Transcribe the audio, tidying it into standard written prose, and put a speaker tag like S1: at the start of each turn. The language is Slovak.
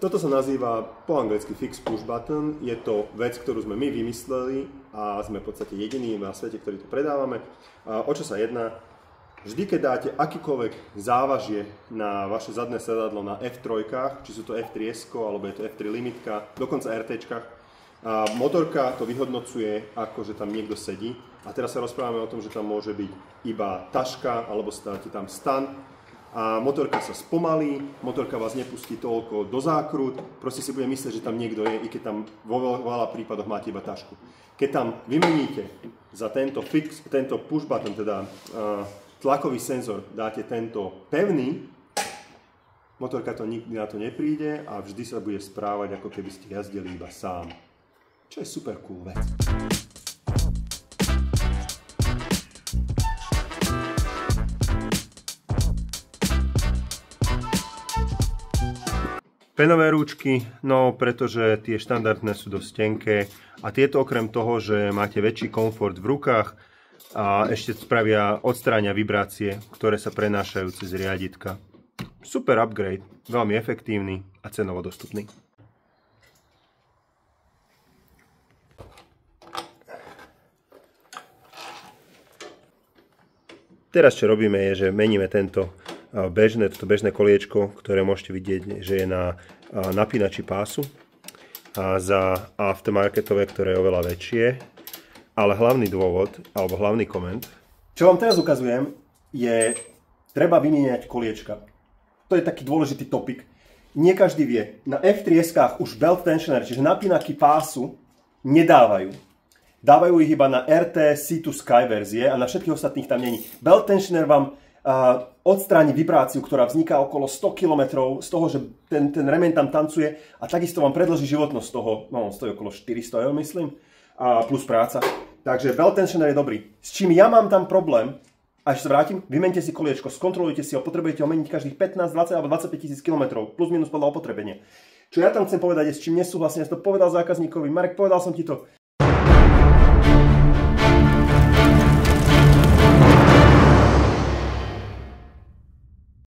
S1: Toto sa nazýva po anglicky fix push button. Je to vec, ktorú sme my vymysleli a sme v podstate jediní na svete, ktorý to predávame. O čo sa jedná? Vždy, keď dáte akýkoľvek závažie na vaše zadné sedadlo na F3, či sú to F3S, alebo je to F3 limitka, dokonca RT-čkách, motorka to vyhodnocuje, ako že tam niekto sedí. A teraz sa rozprávame o tom, že tam môže byť iba taška, alebo státe tam stan. A motorka sa spomalí, motorka vás nepustí toľko do zákrut, proste si bude myslieť, že tam niekto je, i keď tam vo veľa prípadoch máte iba tašku. Keď tam vymeníte za tento push button, teda tlakový senzor, dáte tento pevný, motorka to nikdy na to nepríde a vždy sa bude správať, ako keby ste jazdili iba sám. Čo je super cool vec. Penové rúčky, no pretože tie štandardné sú dosť tenké a tieto okrem toho, že máte väčší komfort v rukách a ešte odstránia vibrácie, ktoré sa prenášajú cez riaditka. Super upgrade, veľmi efektívny a cenovo dostupný. Teraz čo robíme je, že meníme toto bežné koliečko, ktoré môžete vidieť, že je na napínači pásu a za aftermarketové, ktoré je oveľa väčšie. Ale hlavný dôvod, alebo hlavný koment, čo vám teraz ukazujem, je treba vymieňať koliečka. To je taký dôležitý topik. Nie každý vie. Na F3S-kách už belt tensioner, čiže napínaky pásu, nedávajú. Dávajú ich iba na RT C2 Sky verzie a na všetkých ostatných tam není. Belt tensioner vám odstráni vibráciu, ktorá vzniká okolo 100 km z toho, že ten remeň tam tancuje a takisto vám predĺží životnosť toho, no on stojí okolo 400 €, myslím, a plus práca. Takže belt tensioner je dobrý. S čím ja mám tam problém, a ešte sa vrátim, vymente si koliečko, skontrolujte si ho, potrebujete ho meniť každých 15, 20 alebo 25 000 km, plus minus podľa opotrebenia. Čo ja tam chcem povedať je, s čím nesúhlasím, ja som to povedal zákazníkovi, Marek, povedal som ti to,